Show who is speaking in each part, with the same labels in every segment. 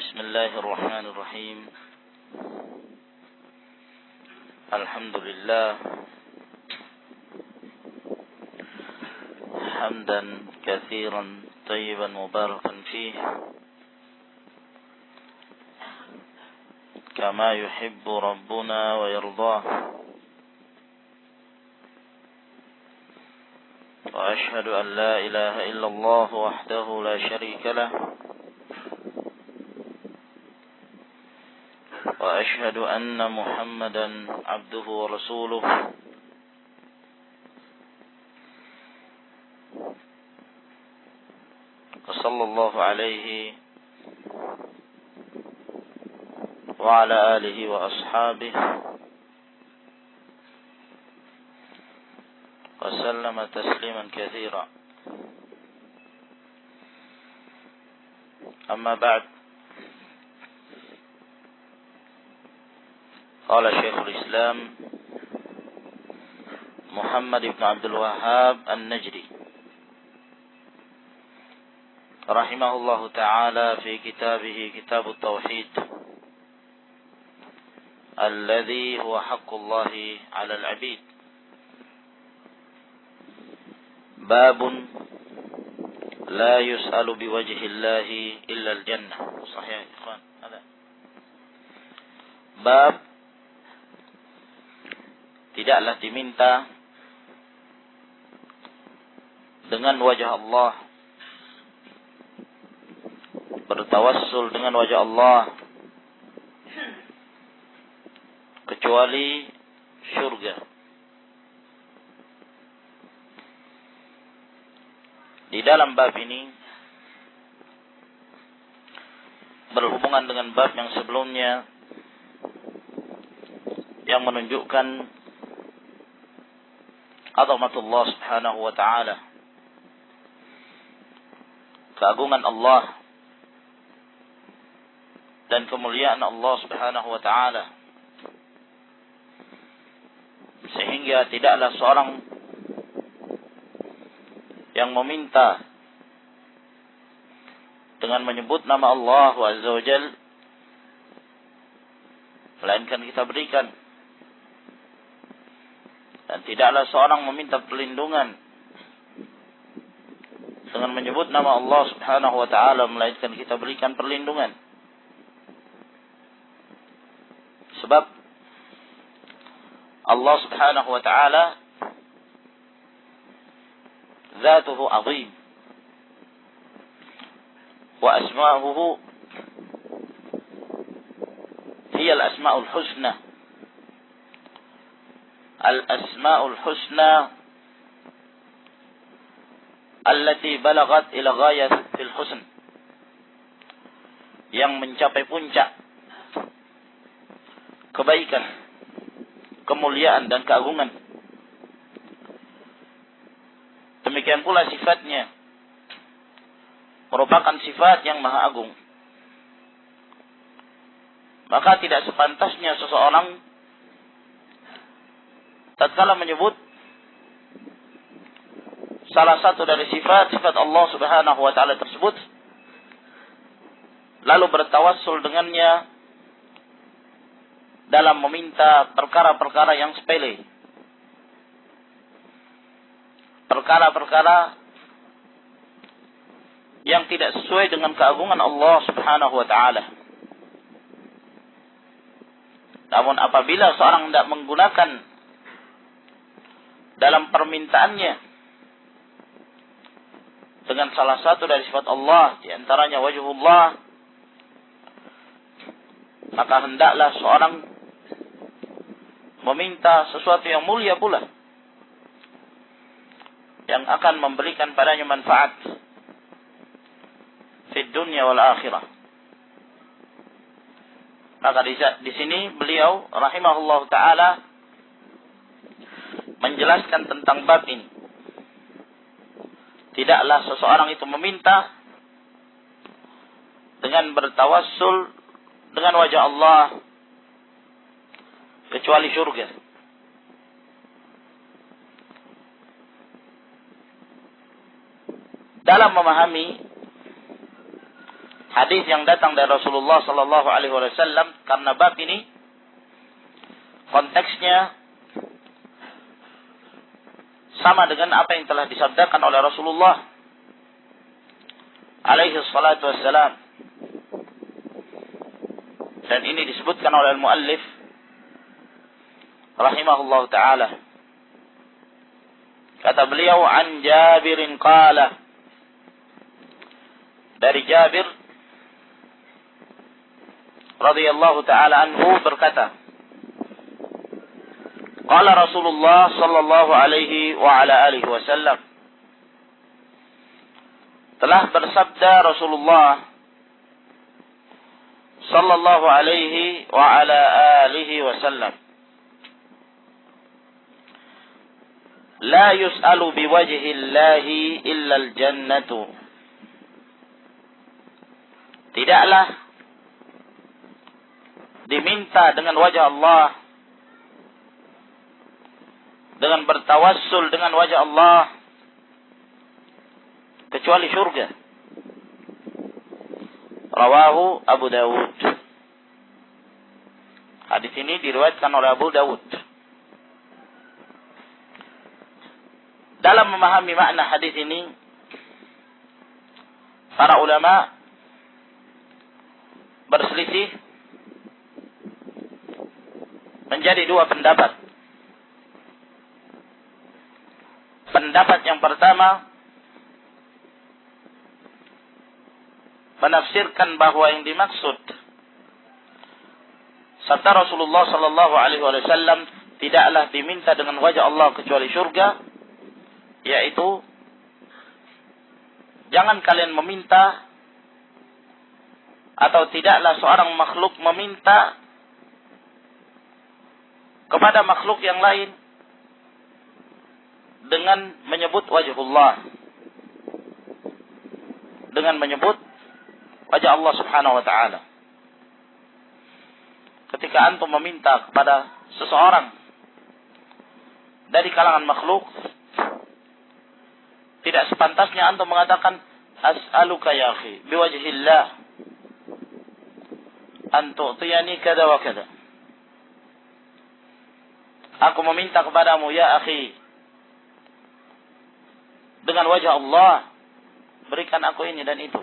Speaker 1: بسم الله الرحمن الرحيم الحمد لله حمدا كثيرا طيبا مباركا فيه كما يحب ربنا ويرضاه وأشهد أن لا إله إلا الله وحده لا شريك له وأشهد أن محمدا عبده ورسوله وصلى الله عليه وعلى آله وأصحابه وسلم تسليما كثيرا أما بعد قال شيخ الإسلام محمد بن عبد الوهاب النجدي رحمه الله تعالى في كتابه كتاب التوحيد الذي هو حق الله على العبيد باب لا يسأل بوجه الله إلا الجنة صحيح يا إخوان هذا bab tidaklah diminta dengan wajah Allah, bertawassul dengan wajah Allah, kecuali syurga. Di dalam bab ini berhubungan dengan bab yang sebelumnya yang menunjukkan azamatullah subhanahu wa ta'ala, keagungan Allah dan kemuliaan Allah subhanahu wa ta'ala, sehingga tidaklah seorang yang meminta dengan menyebut nama Allah azza wa jal melainkan kita berikan. Dan tidaklah seorang meminta perlindungan dengan menyebut nama Allah subhanahu wa ta'ala melainkan kita berikan perlindungan. Sebab Allah subhanahu wa ta'ala zatuhu azim wa asma'uhu hiya al-asma'ul husna. Al-asma'ul husna allati balagat ila ghayat fil husn, yang mencapai puncak kebaikan, kemuliaan dan keagungan. Demikian pula sifatnya merupakan sifat yang maha agung. Maka tidak sepantasnya seseorang tatkala menyebut salah satu dari sifat-sifat Allah subhanahu wa ta'ala tersebut, lalu bertawassul dengannya dalam meminta perkara-perkara yang sepele, perkara-perkara yang tidak sesuai dengan keagungan Allah subhanahu wa ta'ala. Namun apabila seorang tidak menggunakan dalam permintaannya dengan salah satu dari sifat Allah, di antaranya wajhullah, maka hendaklah seorang meminta sesuatu yang mulia pula, yang akan memberikan padanya manfaat di dunia wal akhirah. Maka di sini beliau rahimahullah ta'ala menjelaskan tentang bab ini. Tidaklah seseorang itu meminta dengan bertawassul dengan wajah Allah kecuali syurga. Dalam memahami hadis yang datang dari Rasulullah sallallahu alaihi wasallam, karena bab ini konteksnya sama dengan apa yang telah disabdakan oleh Rasulullah alaihi salatu wassalam. Dan ini disebutkan oleh al-muallif rahimahullah ta'ala. Kata beliau, an Jabirin qala, dari Jabir radhiyallahu ta'ala anhu berkata, qala Rasulullah sallallahu alaihi wa ala alihi wasallam, telah bersabda Rasulullah sallallahu alaihi wa ala alihi wasallam, la yus'alu biwajhi Allahi illa al-jannatu. Tidaklah diminta dengan wajah Allah, dengan bertawassul dengan wajah Allah, kecuali surga. Rawahu Abu Dawud. Hadis ini diriwayatkan oleh Abu Dawud. Dalam memahami makna hadis ini, para ulama berselisih menjadi dua pendapat. Pendapat yang pertama menafsirkan bahwa yang dimaksud sabda Rasulullah sallallahu alaihi wasallam, tidaklah diminta dengan wajah Allah kecuali surga, yaitu jangan kalian meminta, atau tidaklah seorang makhluk meminta kepada makhluk yang lain dengan menyebut wajhullah, dengan menyebut wajah Allah subhanahu wa ta'ala. Ketika antum meminta kepada seseorang dari kalangan makhluk, tidak sepantasnya antum mengatakan as'aluka ya akhi biwajhillah an tu'tiyani kada wa kada. Aku meminta kepadamu ya akhi dengan wajah Allah, berikan aku ini dan itu.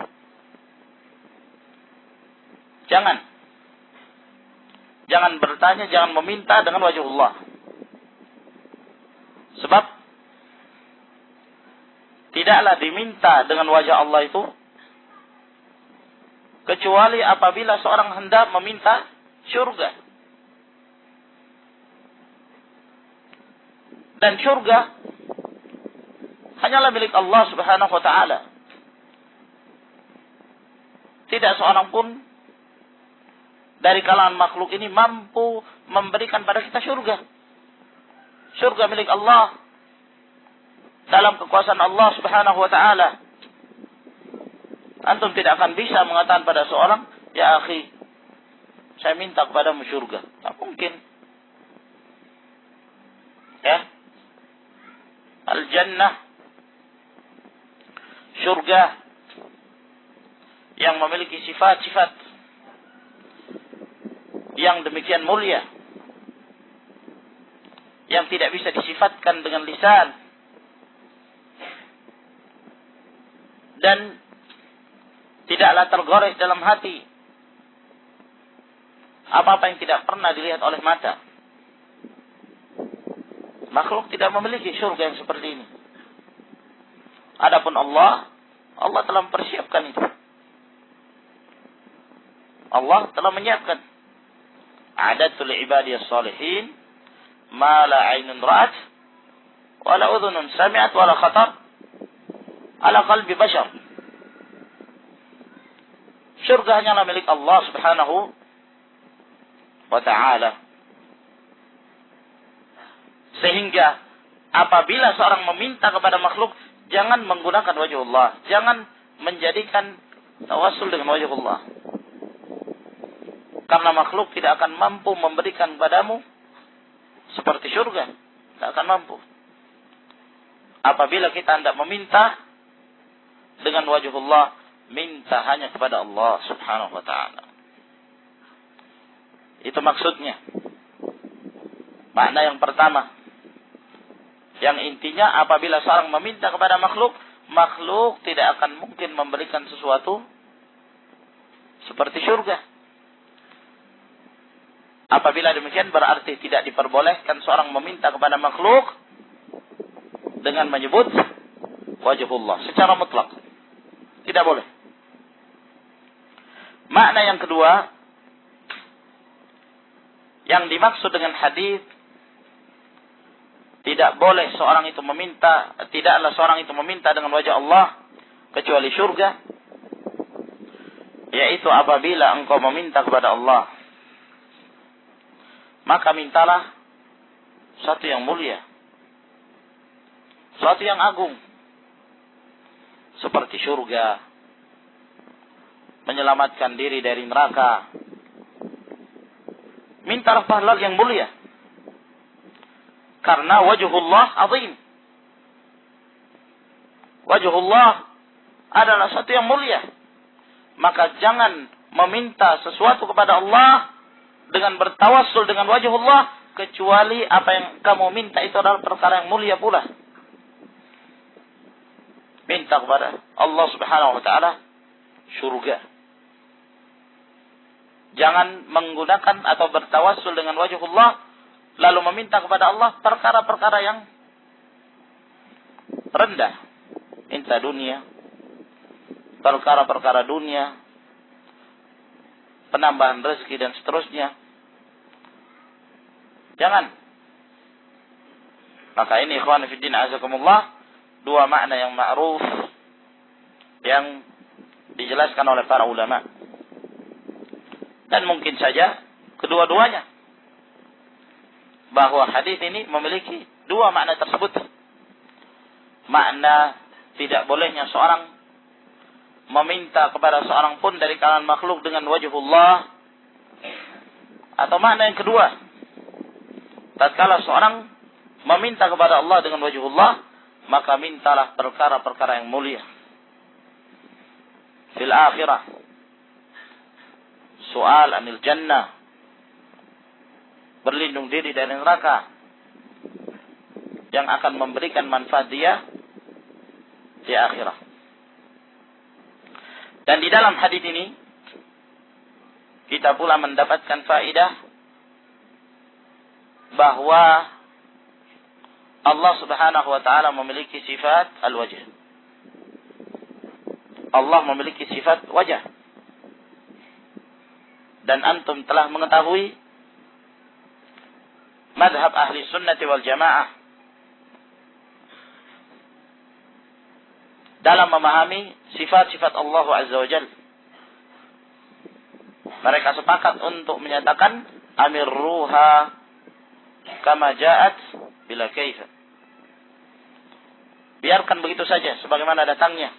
Speaker 1: Jangan bertanya, jangan meminta dengan wajah Allah. Sebab tidaklah diminta dengan wajah Allah itu kecuali apabila seorang hendak meminta syurga. Dan syurga hanyalah milik Allah subhanahu wa ta'ala. Tidak seorang pun dari kalangan makhluk ini mampu memberikan pada kita syurga. Syurga milik Allah, dalam kekuasaan Allah subhanahu wa ta'ala. Antum tidak akan bisa mengatakan pada seorang, ya akhi, saya minta kepadamu syurga. Tak mungkin. Ya. Al-jannah, syurga yang memiliki sifat-sifat yang demikian mulia, yang tidak bisa disifatkan dengan lisan, dan tidaklah tergores dalam hati apa-apa yang tidak pernah dilihat oleh mata. Makhluk tidak memiliki surga yang seperti ini. Adapun Allah telah mempersiapkan itu. Allah telah menyiapkan. A'dadtu li'ibadiyas salihin ma la 'ainun ra'at wa la udhunun sami'at wa la khatar ala qalbi bashar. Surga hanyalah milik Allah subhanahu wa ta'ala. Sehingga apabila seorang meminta kepada makhluk, jangan menggunakan wajah Allah, jangan menjadikan tawassul dengan wajah Allah. Karena makhluk tidak akan mampu memberikan padamu seperti surga. Tidak akan mampu. Apabila kita hendak meminta dengan wajah Allah, minta hanya kepada Allah Subhanahu wa ta'ala. Itu maksudnya. Makna yang pertama. Yang intinya apabila seorang meminta kepada makhluk, makhluk tidak akan mungkin memberikan sesuatu seperti surga. Apabila demikian berarti tidak diperbolehkan seorang meminta kepada makhluk dengan menyebut wajhullah secara mutlak. Tidak boleh. Makna yang kedua, yang dimaksud dengan hadis tidak boleh seorang itu meminta, tidaklah seorang itu meminta dengan wajah Allah kecuali surga, yaitu apabila engkau meminta kepada Allah, maka mintalah sesuatu yang mulia, sesuatu yang agung, seperti surga, menyelamatkan diri dari neraka. Mintalah pahala yang mulia. Karena wajhullah azim. Wajhullah adalah sesuatu yang mulia. Maka jangan meminta sesuatu kepada Allah dengan bertawassul dengan wajhullah, kecuali apa yang kamu minta itu adalah perkara yang mulia pula. Minta kepada Allah Subhanahu wa ta'ala surga. Jangan menggunakan atau bertawassul dengan wajhullah lalu meminta kepada Allah perkara-perkara yang rendah. Minta dunia, perkara-perkara dunia, penambahan rezeki dan seterusnya. Jangan. Maka ini ikhwan fillah azakumullah, dua makna yang ma'ruf yang dijelaskan oleh para ulama. Dan mungkin saja kedua-duanya, bahwa hadis ini memiliki dua makna tersebut. Makna tidak bolehnya seorang meminta kepada seorang pun dari kalangan makhluk dengan wajhullah, atau makna yang kedua, tatkala seorang meminta kepada Allah dengan wajhullah, maka mintalah perkara-perkara yang mulia fil akhirah, soal anil jannah, berlindung diri dari neraka, yang akan memberikan manfaat dia di akhirat. Dan di dalam hadis ini kita pula mendapatkan faedah bahwa Allah Subhanahu wa ta'ala memiliki sifat al-wajh. Allah memiliki sifat wajah. Dan antum telah mengetahui madhab ahli sunnati wal jamaah dalam memahami sifat-sifat Allah Azza wa Jalla. Mereka sepakat untuk menyatakan amirruha kama ja'at bila kaifa. Biarkan begitu saja sebagaimana datangnya.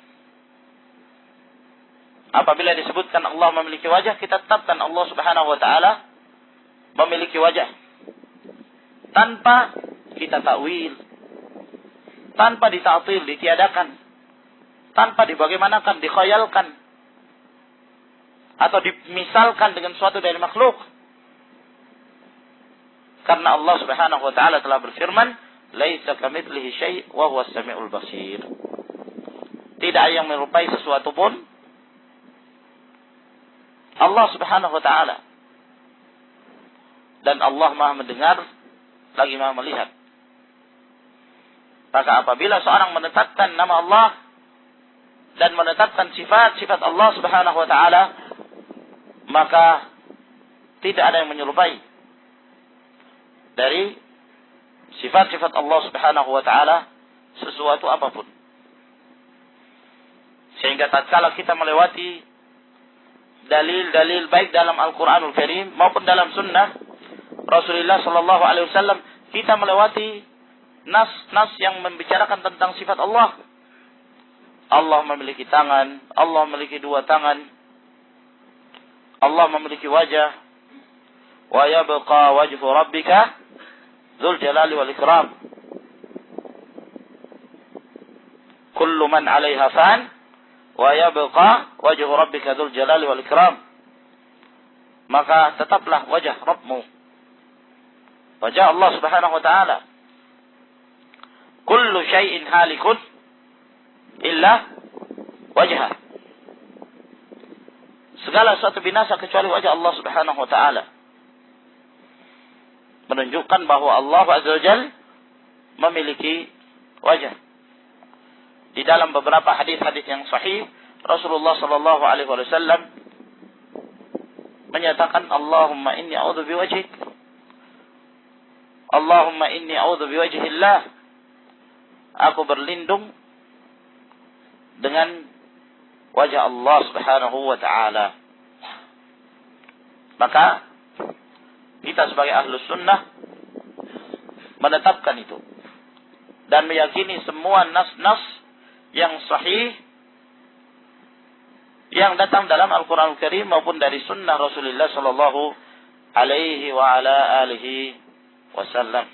Speaker 1: Apabila disebutkan Allah memiliki wajah, kita tetapkan Allah Subhanahu wa ta'ala memiliki wajah, tanpa kita takwil, tanpa dita'til, ditiadakan, tanpa dibagaimanakan, dikhayalkan, atau dimisalkan dengan suatu dari makhluk. Karena Allah Subhanahu wa ta'ala telah berfirman, laisa kamitslihi syai' wa huwas samiul basir. Tidak ada yang menyerupai sesuatu pun Allah Subhanahu wa ta'ala. Dan Allah Maha mendengar lagi Maha melihat. Maka apabila seorang menetapkan nama Allah dan menetapkan sifat-sifat Allah Subhanahu wa ta'ala, maka tidak ada yang menyerupai dari sifat-sifat Allah Subhanahu wa ta'ala sesuatu apapun. Sehingga tatkala kita melewati dalil-dalil baik dalam Al-Quranul Karim maupun dalam sunnah Rasulullah sallallahu alaihi wasallam, kita melewati nas-nas yang membicarakan tentang sifat Allah. Allah memiliki tangan, Allah memiliki dua tangan, Allah memiliki wajah, wa yabqa wajhu rabbika dzul jalali wal ikram. Kullu man 'alaiha fan wa yabqa wajhu rabbika dzul jalali wal ikram. Maka tetaplah wajah Rabbmu, wajah Allah Subhanahu wa taala. Kullu syai'in halikun illa wajhah. Segala sesuatu binasa kecuali wajah Allah Subhanahu wa taala. Menunjukkan bahwa Allah Azza wa Jalla memiliki wajah. Di dalam beberapa hadis-hadis yang sahih, Rasulullah sallallahu alaihi wasallam menyatakan, Allahumma inni a'udzu biwajhik. Allahumma inni a'udzu biwajhillah. Aku berlindung dengan wajah Allah Subhanahu wa taala. Maka kita sebagai ahlus sunnah menetapkan itu dan meyakini semua nas-nas yang sahih yang datang dalam Al-Quran Al-Karim maupun dari sunnah Rasulullah sallallahu alaihi wa ala alihi wasallam.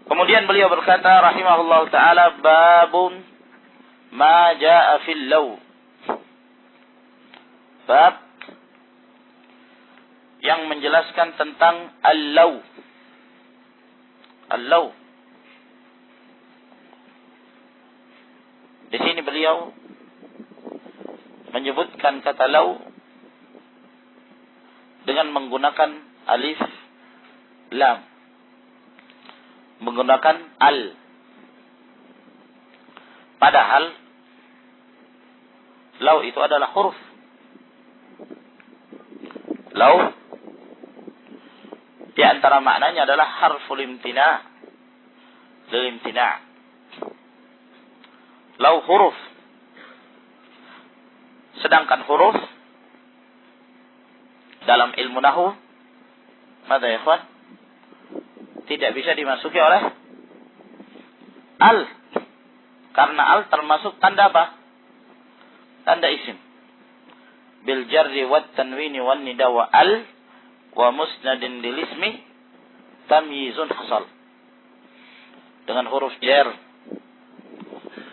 Speaker 1: Kemudian beliau berkata rahimahullah ta'ala, babun ma jaa fil law. Bab yang menjelaskan tentang al-law. Al-law. Di sini beliau menyebutkan kata law dengan menggunakan alif lam, menggunakan al. Padahal law itu adalah huruf. Law di antara maknanya adalah harful imtina', lil imtina'. Law huruf. Sedangkan huruf dalam ilmu nahwu, mada ya ikhwan? Tidak bisa dimasuki oleh al. Karena al termasuk tanda apa? Tanda isim. Bil jarri wat tanwini wan nida wa al wa musnadin lil ismi tamyizun hasal. Dengan huruf jar,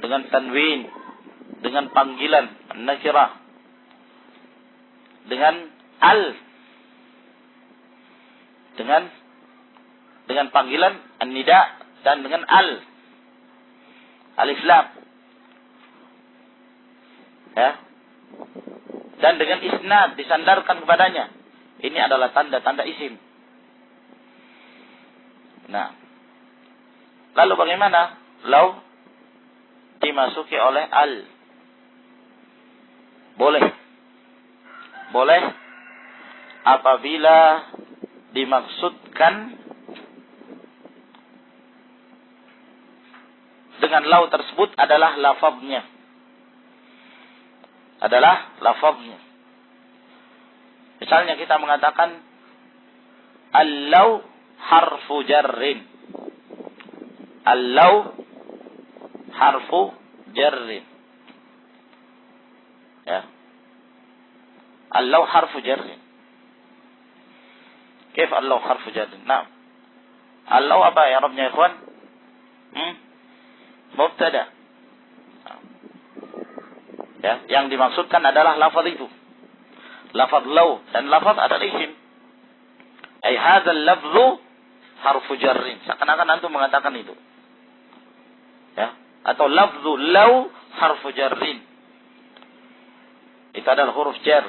Speaker 1: dengan tanwin, dengan panggilan nakirah, dengan al, dengan panggilan an-nida dan dengan al, alif lam, ya, dan dengan isnad disandarkan kepadanya. Ini adalah tanda-tanda isim. Nah, lalu bagaimana law dimasuki oleh al? Boleh apabila dimaksudkan dengan law tersebut adalah lafaznya. Misalnya kita mengatakan al-law harfu jarrin. Al-law harfu jarrin. Ya. Al-law harfu jarrin. Kif al-law harfu jarrin? Nah. Al-law apa ya Rabbnya ikhwan? Mubtada. Ya, yang dimaksudkan adalah lafaz itu. Lafaz law dan lafaz adalah isim. Ai hadzal lafzu harfu jarrin. Seakan-akan antum mengatakan itu. Ya, atau lafzu law harfu jarrin. Itu adalah huruf jar.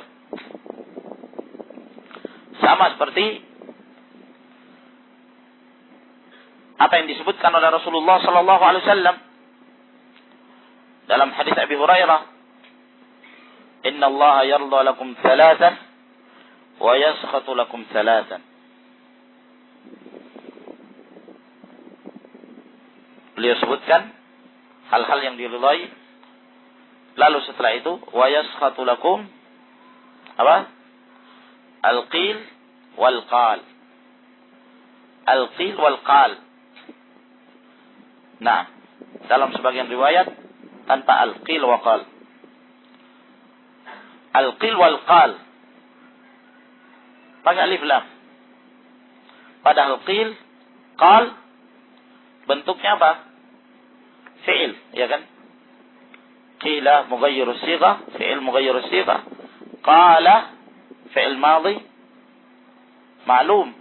Speaker 1: Sama seperti apa yang disebutkan oleh Rasulullah sallallahu alaihi wasallam dalam hadis Abi Hurairah, Inna Allah yarda lakum thalathan wa yaskhatu lakum thalathan. Beliau sebutkan hal-hal yang diridai. Lalu setelah itu wa yaskhatu lakum apa? Al-qil wal qal. Al-qil wal qal. Nah, dalam sebagian riwayat tanpa al-qil wa qal. Al-qil wal qal pakai alif lam. Padahal qil, qal bentuknya apa? Fi'il, ya kan? qila mughayyir as-sighah, fi'il mughayyir as-sighah, qala fi'il madhi ma'lum.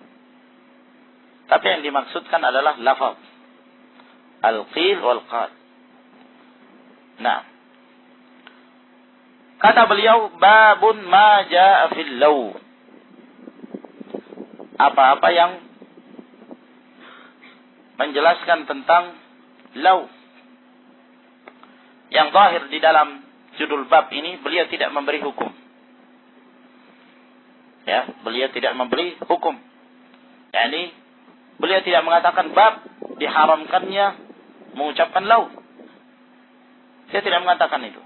Speaker 1: Tapi yang dimaksudkan adalah lafaz al-qil wal qal. Nah, kata beliau, babun ma jaa fil law. Apa-apa yang menjelaskan tentang law. Yang zahir di dalam judul bab ini, beliau tidak memberi hukum. Ya, beliau tidak memberi hukum. Yani beliau tidak mengatakan bab diharamkannya mengucapkan law. Saya tidak mengatakan itu.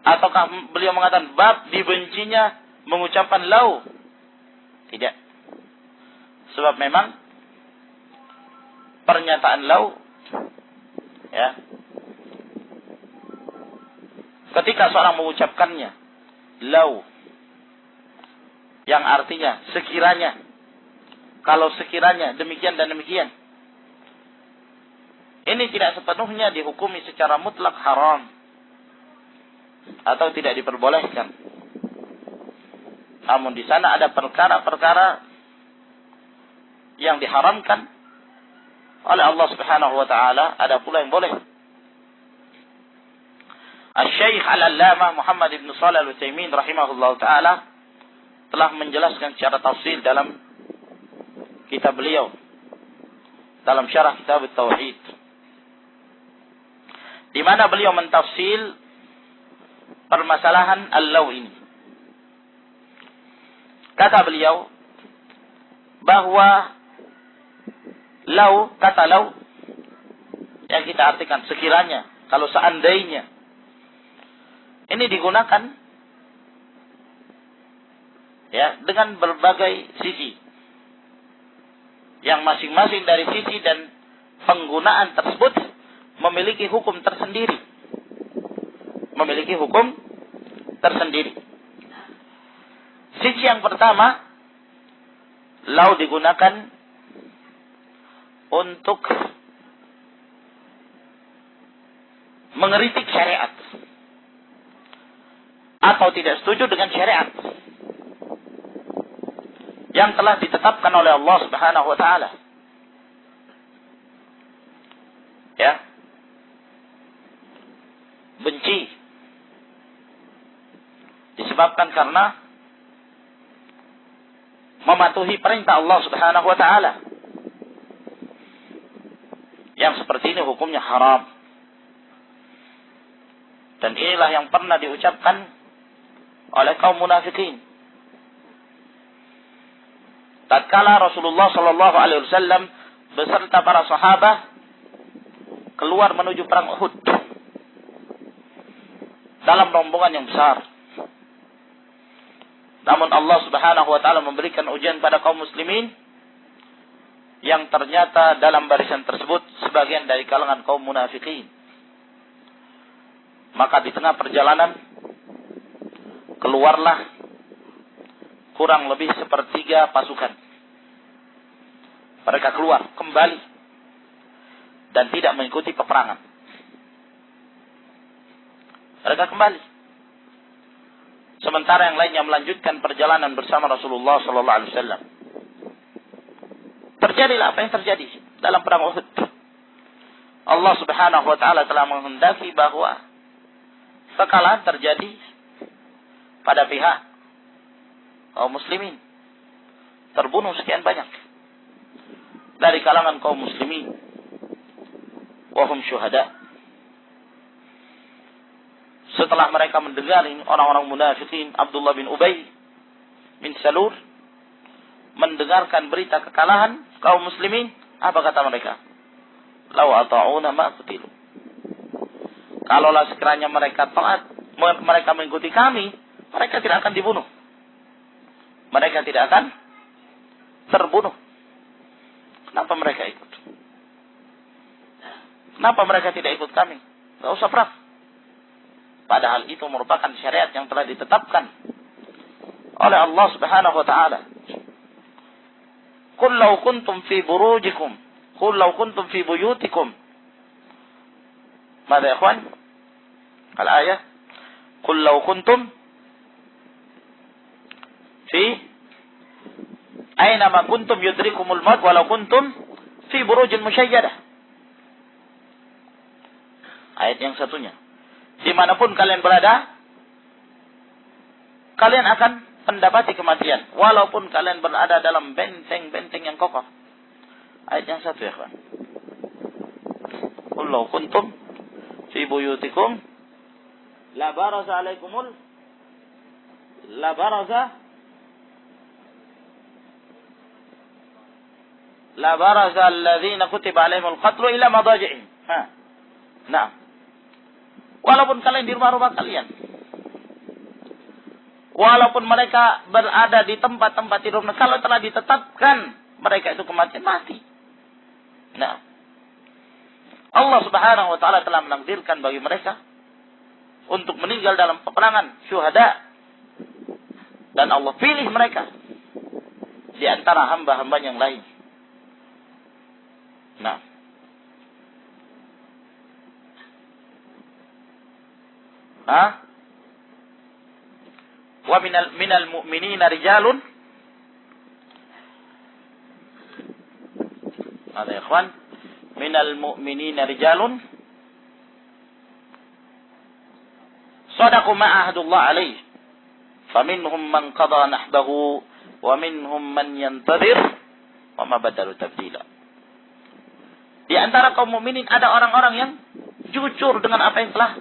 Speaker 1: Ataukah beliau mengatakan bab dibencinya mengucapkan law? Tidak. Sebab memang pernyataan law, ya, ketika seorang mengucapkannya law, yang artinya sekiranya, kalau sekiranya demikian dan demikian, ini tidak sepenuhnya dihukumi secara mutlak haram atau tidak diperbolehkan. Namun di sana ada perkara-perkara yang diharamkan oleh Allah Subhanahu wa taala, ada pula yang boleh. Asy-Syaikh Al-Allamah Muhammad ibn Shalih Al-Utsaimin rahimahullah taala telah menjelaskan secara tafsil dalam kitab beliau, dalam syarah kitab Tauhid, di mana beliau mentafsil permasalahan al-law ini. Kata beliau bahwa law, kata law yang kita artikan sekiranya, kalau seandainya, ini digunakan ya dengan berbagai sisi, yang masing-masing dari sisi dan penggunaan tersebut memiliki hukum tersendiri. Memiliki hukum tersendiri. Sisi yang pertama, law digunakan untuk mengkritik syariat atau tidak setuju dengan syariat yang telah ditetapkan oleh Allah Subhanahu wa taala. Ya. Benci disebabkan karena mematuhi perintah Allah Subhanahu wa taala. Yang seperti ini hukumnya haram. Dan inilah yang pernah diucapkan oleh kaum munafikin. Tatkala Rasulullah sallallahu alaihi wasallam beserta para sahabat keluar menuju perang Uhud dalam rombongan yang besar. Namun Allah Subhanahu wa taala memberikan ujian pada kaum muslimin yang ternyata dalam barisan tersebut sebagian dari kalangan kaum munafikin. Maka di tengah perjalanan keluarlah kurang lebih sepertiga pasukan. Mereka keluar kembali dan tidak mengikuti peperangan. Mereka kembali. Sementara yang lainnya melanjutkan perjalanan bersama Rasulullah sallallahu alaihi wasallam. Terjadilah apa yang terjadi dalam perang Uhud. Allah Subhanahu wa taala telah menghendaki bahwa kekalahan terjadi pada pihak kaum muslimin. Terbunuh sekian banyak dari kalangan kaum muslimin. Wa hum syuhada. Setelah mereka mendengar ini, orang-orang munafikin, Abdullah bin Ubay bin Salul mendengarkan berita kekalahan kaum muslimin, apa kata mereka? Law ata'una ma qutilu. Kalaulah sekiranya mereka taat, mereka mengikuti kami, mereka tidak akan dibunuh. Mereka tidak akan terbunuh. Kenapa mereka ikut? Kenapa mereka tidak ikut kami? Tidak usah perang. Padahal itu merupakan syariat yang telah ditetapkan oleh Allah Subhanahu wa taala. Qul law kuntum fi burujikum, qul law kuntum fi buyutikum. Mada ya ikhwan? Al-ayah, "Qul law kuntum fi aina ma kuntum yudrikumul maut walau kuntum fi burujin musyayyadah." Ayat yang satunya. Dimanapun kalian berada, kalian akan mendapati kematian. Walaupun kalian berada dalam benteng-benteng yang kokoh. Ayat yang satu ya kawan. Qul law kuntum fi buyutikum la baraza alladhina kutiba alaihimul qatlu ila madaji'ihim. Nah. Walaupun kalian di rumah-rumah kalian. Walaupun mereka berada di tempat-tempat tidur, kalau telah ditetapkan mereka itu kematian, mati. Nah, Allah Subhanahu wa taala telah menakdirkan bagi mereka untuk meninggal dalam peperangan syuhada, dan Allah pilih mereka di antara hamba-hamba yang lain. Nah, wa minal mu'minina rijalun, ada ya ikhwan, minal mu'minina rijalun sadaqu ma ahadullah alaih faminhum man qada nahbahu wa minhum man yantadir wa ma badalu tabdila. Di antara kaum mukminin ada orang-orang yang jujur dengan apa yang telah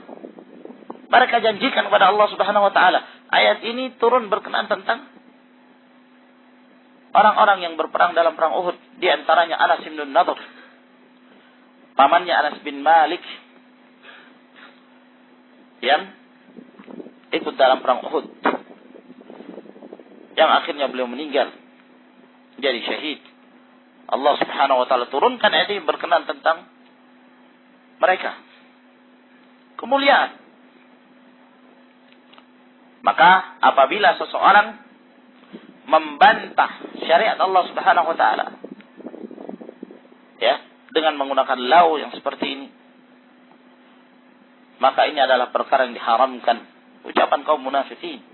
Speaker 1: mereka janjikan kepada Allah Subhanahu wa taala. Ayat ini turun berkenaan tentang orang-orang yang berperang dalam perang Uhud, di antaranya Anas bin Nadhr, pamannya Anas bin Malik yang ikut dalam perang Uhud, yang akhirnya beliau meninggal jadi syahid. Allah Subhanahu wa taala turunkan ayat ini berkenaan tentang mereka. Kemuliaan. Maka apabila seseorang membantah syariat Allah Subhanahu wa taala, ya, dengan menggunakan lau yang seperti ini, maka ini adalah perkara yang diharamkan, ucapan kaum munafikin.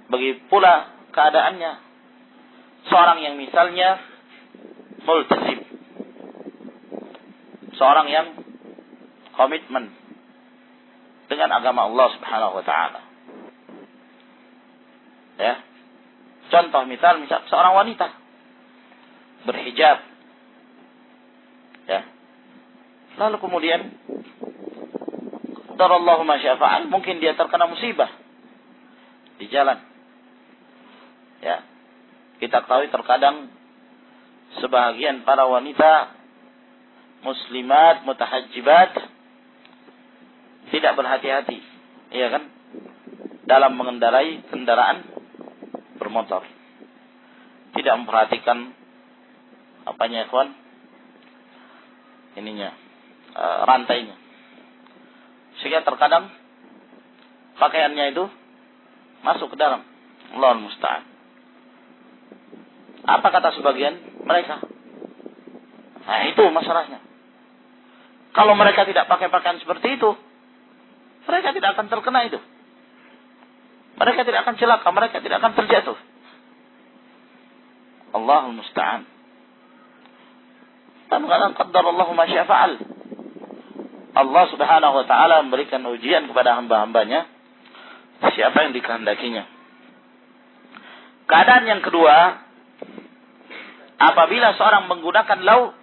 Speaker 1: Bagi pula keadaannya seorang yang misalnya multazim, seorang yang komitmen dengan agama Allah Subhanahu wa taala. Ya. Contoh misal seorang wanita berhijab. Ya. Lalu kemudian qadarallahu ma syaa fa'al, mungkin dia terkena musibah di jalan. Ya. Kita ketahui terkadang sebahagian para wanita muslimat mutahajjibat tidak berhati-hati, iya kan, dalam mengendarai kendaraan bermotor. Tidak memperhatikan apanya, ikhwan, ininya, rantainya. Sehingga terkadang pakaiannya itu masuk ke dalam. Allahul musta'an. Apa kata sebagian mereka? Nah, itu masalahnya. Kalau mereka tidak pakai pakaian seperti itu, mereka tidak akan terkena itu. Mereka tidak akan celaka, mereka tidak akan terjatuh. Allahul musta'an. Dan mengatakan qaddarallahu ma syaa fa'al. Allah Subhanahu wa taala memberikan ujian kepada hamba-hambanya siapa yang dikehendakinya. Keadaan yang kedua, apabila seorang menggunakan lau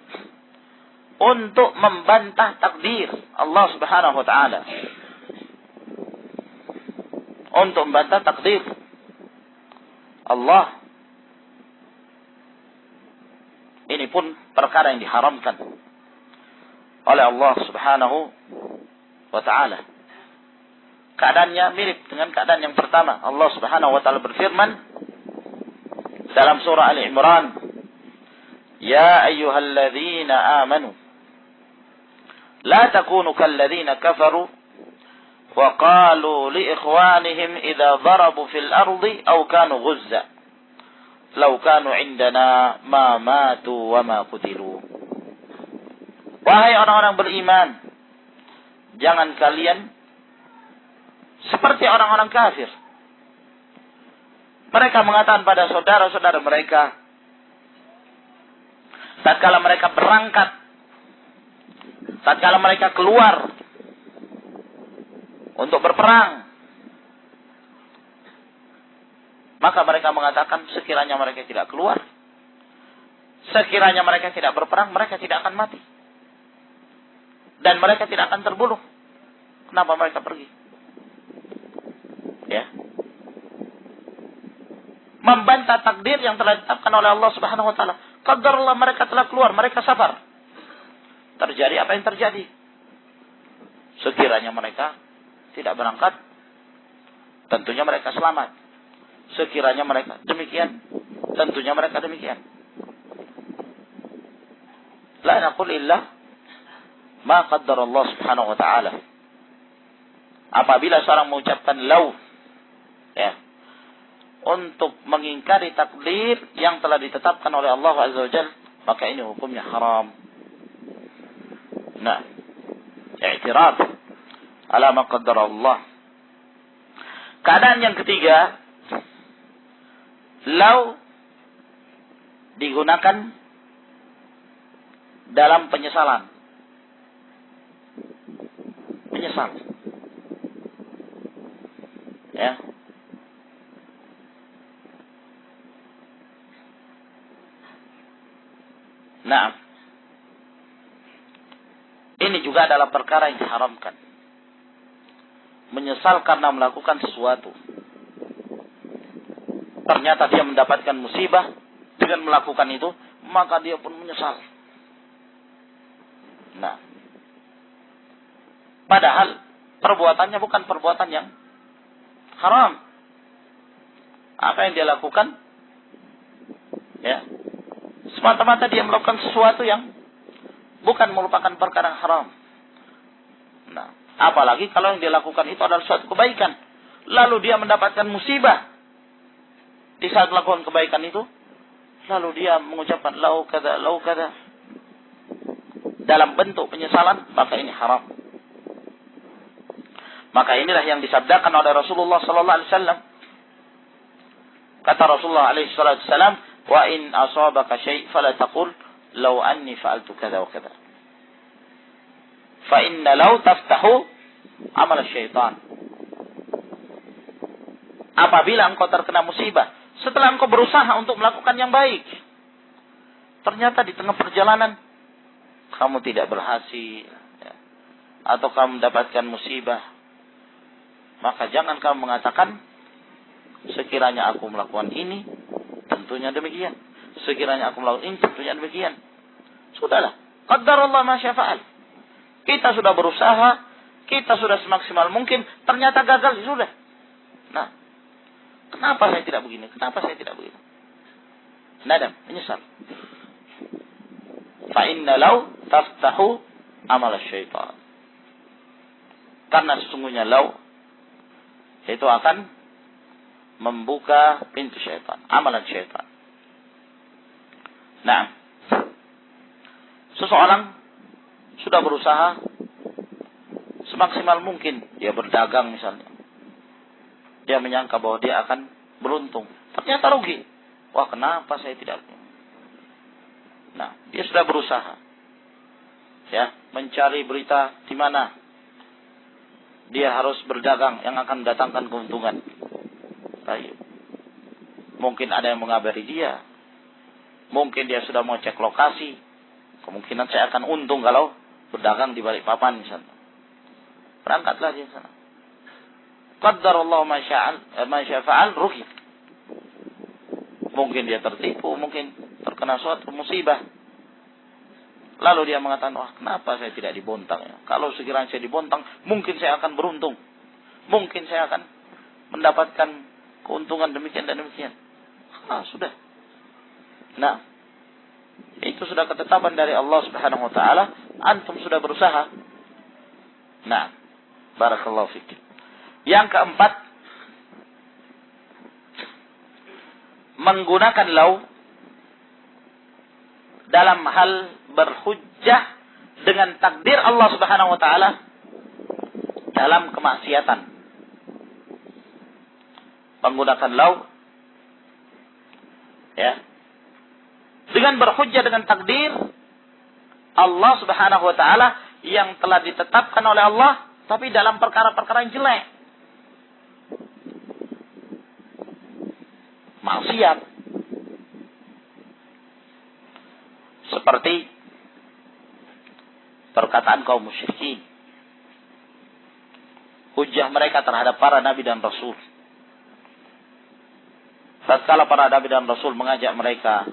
Speaker 1: untuk membantah takdir Allah Subhanahu wa taala, untuk membantah takdir Allah, ini pun perkara yang diharamkan oleh Allah Subhanahu wa taala. Keadaannya mirip dengan keadaan yang pertama. Allah Subhanahu wa taala berfirman dalam surah Al-Imran, "Ya ayyuhalladzina amanu la takunu kalladzina kafaru wa qalu li ikhwanihim idza darabu fil ardi aw kanu ghuzza law kanu indana ma matu wa ma qutilu." Wahai orang-orang beriman, Jangan kalian seperti orang-orang kafir. Mereka mengatakan pada saudara-saudara mereka, tatkala mereka berangkat, tatkala mereka keluar untuk berperang, maka mereka mengatakan sekiranya mereka tidak keluar, sekiranya mereka tidak berperang, mereka tidak akan mati. Dan mereka tidak akan terbunuh. Kenapa mereka pergi? Ya. Membantah takdir yang telah ditetapkan oleh Allah Subhanahu wa taala. Qadarullah, mereka telah keluar, mereka safar. Terjadi apa yang terjadi? Sekiranya mereka tidak berangkat, tentunya mereka selamat. Sekiranya mereka demikian, tentunya mereka demikian. La naqul illa ma qaddara Allah Subhanahu wa taala. Apabila seorang mengucapkan law, ya, untuk mengingkari takdir yang telah ditetapkan oleh Allah Azza wa Jalla, maka ini hukumnya haram. Nah, i'tiraf ala ma qaddara Allah. Keadaan yang ketiga, law digunakan dalam penyesalan. Menyesal. Ya. Nah, ini juga adalah perkara yang diharamkan. Menyesal karena melakukan sesuatu. Ternyata dia mendapatkan musibah dengan melakukan itu, maka dia pun menyesal. Nah, padahal perbuatannya bukan perbuatan yang haram. Apa yang dia lakukan? Ya, semata-mata dia melakukan sesuatu yang bukan merupakan perkara haram. Nah, apalagi kalau yang dia lakukan itu adalah suatu kebaikan, lalu dia mendapatkan musibah di saat melakukan kebaikan itu, lalu dia mengucapkan lau kada dalam bentuk penyesalan, maka ini haram. Maka inilah yang disabdakan oleh Rasulullah sallallahu alaihi wasallam. Kata Rasulullah alaihi wasallam, "Wa in asabaka syai' fala taqul law anni fa'altu kadza wa kadza." Fa inna law taftahu amal syaitan. Apabila engkau terkena musibah, setelah engkau berusaha untuk melakukan yang baik, ternyata di tengah perjalanan kamu tidak berhasil, ya, atau kamu mendapatkan musibah, maka jangan kamu mengatakan sekiranya aku melakukan ini, tentunya demikian. Sekiranya aku melakukan ini, tentunya demikian. Sudahlah, qaddarallah ma syaa fa'al. Kita sudah berusaha, kita sudah semaksimal mungkin, ternyata gagal, sudah. Nah, kenapa saya tidak begini? Kenapa saya tidak begini? Nadam, menyesal. Fa inna law taftahu amal syaitan. Karena sesungguhnya law itu akan membuka pintu syaitan, amalan syaitan. Nah, seseorang sudah berusaha semaksimal mungkin, dia berdagang misalnya. Dia menyangka bahwa dia akan beruntung, ternyata rugi. Wah, kenapa saya tidak? Nah, dia sudah berusaha, ya, mencari berita di mana dia harus berdagang yang akan mendatangkan keuntungan. Baik. Mungkin ada yang mengabari dia. Mungkin dia sudah mau cek lokasi. Kemungkinan saya akan untung kalau berdagang di Balikpapan misalnya. Berangkatlah dia sana. Qaddarallahu ma syaa fa'al, rugi. Mungkin dia tertipu, mungkin terkena suatu musibah. Lalu dia mengatakan, wah, kenapa saya tidak dibontang ya? Kalau sekiranya saya dibontang, mungkin saya akan beruntung. Mungkin saya akan mendapatkan keuntungan demikian dan demikian. Sudah. Nah, itu sudah ketetapan dari Allah Subhanahu wa taala. Antum sudah berusaha. Nah, barakallahu fiik. Yang keempat, menggunakan law dalam hal berhujjah dengan takdir Allah Subhanahu wa taala dalam kemaksiatan. Menggunakan law, ya, dengan berhujjah dengan takdir Allah Subhanahu wa taala yang telah ditetapkan oleh Allah, tapi dalam perkara-perkara yang jelek. Maksiat. Seperti perkataan kaum musyrikin. Hujjah mereka terhadap para nabi dan rasul. Tatkala para nabi dan rasul mengajak mereka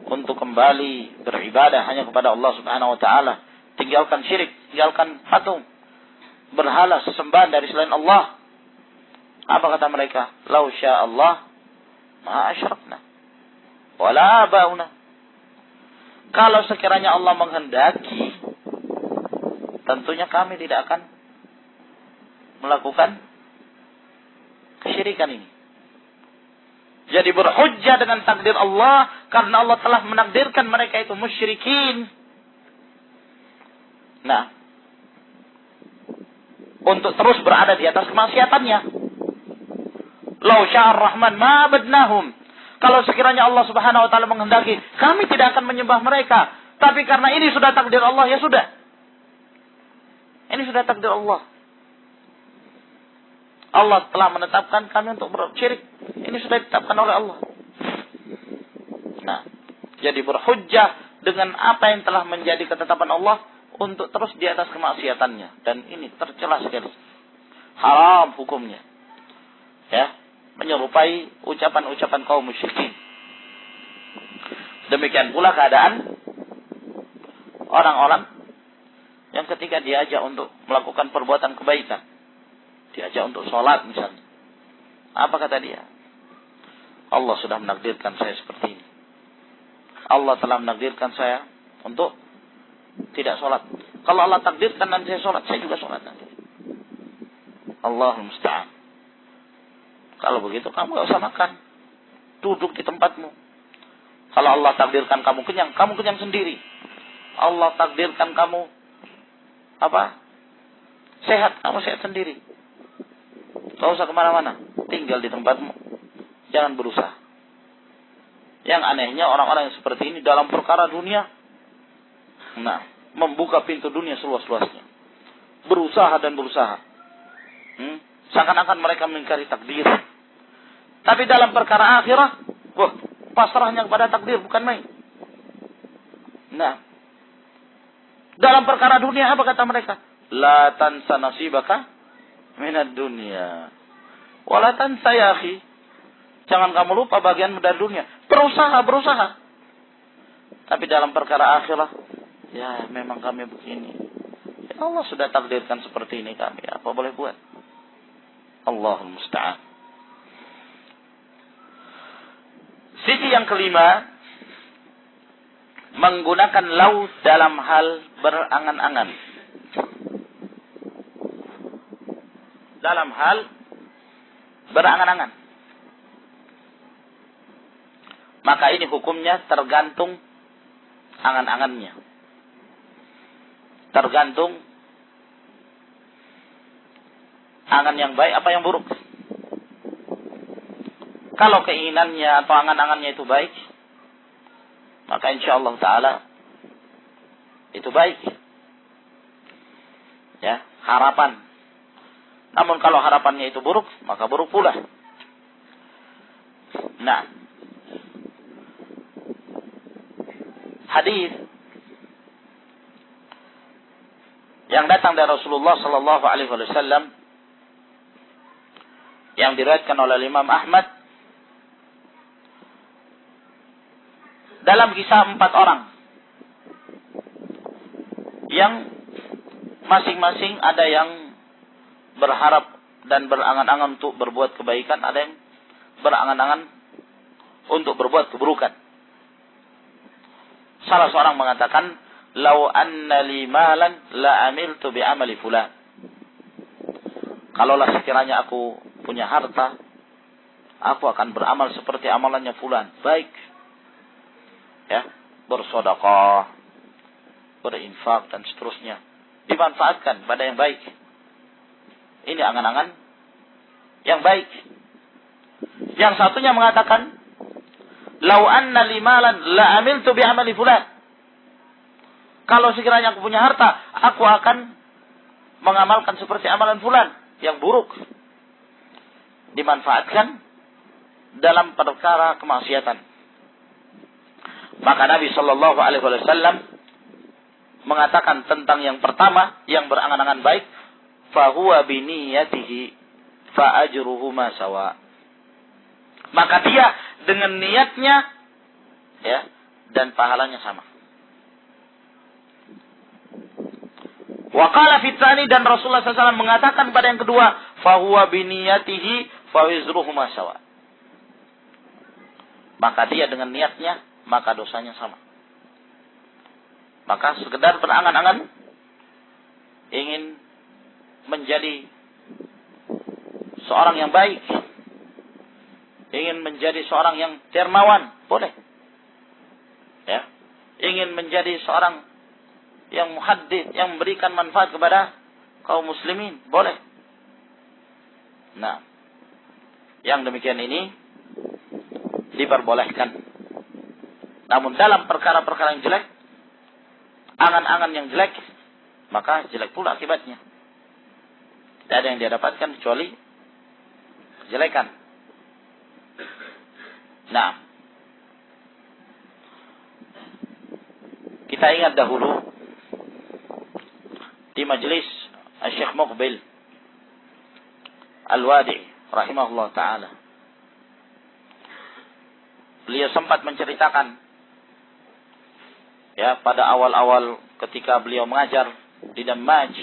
Speaker 1: untuk kembali beribadah hanya kepada Allah Subhanahu wa taala, tinggalkan syirik, tinggalkan patung, berhala sesembahan dari selain Allah. Apa kata mereka? Lau syaa Allah ma asyrakna wala abauna. Kalau sekiranya Allah menghendaki, tentunya kami tidak akan melakukan kesyirikan ini. Jadi berhujjah dengan takdir Allah karena Allah telah menakdirkan mereka itu musyrikin. Nah, untuk terus berada di atas kemaksiatannya. Lau sya'ar rahman ma badnahum. Kalau sekiranya Allah Subhanahu wa taala menghendaki, kami tidak akan menyembah mereka. Tapi karena ini sudah takdir Allah, ya sudah. Ini sudah takdir Allah. Allah telah menetapkan kami untuk bersyirik. Ini sudah ditetapkan oleh Allah. Nah, jadi berhujjah dengan apa yang telah menjadi ketetapan Allah untuk terus di atas kemaksiatannya. Dan ini tercela sekali. Haram hukumnya. Ya, menyerupai ucapan-ucapan kaum musyrikin. Demikian pula keadaan orang-orang yang ketika diajak untuk melakukan perbuatan kebaikan, diajak untuk sholat misalnya, apa kata dia? Allah sudah menakdirkan saya seperti ini. Allah telah menakdirkan saya untuk tidak sholat. Kalau Allah takdirkan nanti saya sholat, saya juga sholat nanti. Allahul musta'an. Kalau begitu kamu gak usah makan. Duduk di tempatmu. Kalau Allah takdirkan kamu kenyang sendiri. Allah takdirkan kamu sehat, kamu sehat sendiri. Gak usah kemana-mana. Tinggal di tempatmu. Jangan berusaha. Yang anehnya orang-orang yang seperti ini dalam perkara dunia, membuka pintu dunia seluas-luasnya. Berusaha dan berusaha. Seakan-akan mereka mengingkari takdir. Tapi dalam perkara akhirah, pasrahnya kepada takdir, bukan main. Nah, dalam perkara dunia apa kata mereka? La tansa nasibaka minad dunya. Wala tansa ya akhi. Jangan kamu lupa bagianmu dari dunia. Berusaha. Tapi dalam perkara akhirah, ya memang kami begini. Ya Allah sudah takdirkan seperti ini kami. Apa boleh buat? Allahul musta'an. Sisi yang kelima, menggunakan laut dalam hal berangan-angan. Dalam hal berangan-angan. Maka ini hukumnya tergantung angan-angannya. Tergantung angan yang baik apa yang buruk. Kalau keinginannya atau angan-angannya itu baik, maka insyaallah ta'ala itu baik. Ya, harapan. Namun kalau harapannya itu buruk, maka buruk pula. Nah, hadis yang datang dari Rasulullah sallallahu alaihi wasallam yang diriwayatkan oleh Imam Ahmad dalam kisah 4 orang yang masing-masing ada yang berharap dan berangan-angan untuk berbuat kebaikan, ada yang berangan-angan untuk berbuat keburukan. Salah seorang mengatakan, "Lau anna li malan la amiltu bi amali fulan." Kalaulah sekiranya aku punya harta, aku akan beramal seperti amalannya fulan. Baik. Ya, bersedekah, berinfak dan seterusnya. Dimanfaatkan pada yang baik. Ini angan-angan yang baik. Yang satunya mengatakan, "Lau anna li malan la amiltu bi amali fulan." Kalau sekiranya aku punya harta, aku akan mengamalkan seperti amalan fulan yang buruk. Dimanfaatkan dalam perkara kemaksiatan. Maka Nabi sallallahu alaihi wasallam mengatakan tentang yang pertama yang berangan-angan baik, fahuwa biniyatihi fa ajruhu ma sawa. Maka dia dengan niatnya ya dan pahalanya sama. Wa qala fi tsani, dan Rasulullah SAW mengatakan pada yang kedua, fahuwa biniyatihi fa wizruhu ma sawa. Maka dia dengan niatnya, maka dosanya sama. Maka sekedar berangan-angan ingin menjadi seorang yang baik, ingin menjadi seorang yang dermawan, boleh. Ya, ingin menjadi seorang yang muhaddits, yang memberikan manfaat kepada kaum muslimin, boleh. Nah, yang demikian ini diperbolehkan. Namun dalam perkara-perkara yang jelek, angan-angan yang jelek, maka jelek pula akibatnya. Tidak ada yang dia dapatkan kecuali kejelekan. Nah, kita ingat dahulu di majelis Syekh Muqbil Al-Wadi rahimahullah ta'ala. Beliau sempat menceritakan ya pada awal-awal ketika beliau mengajar di Damaj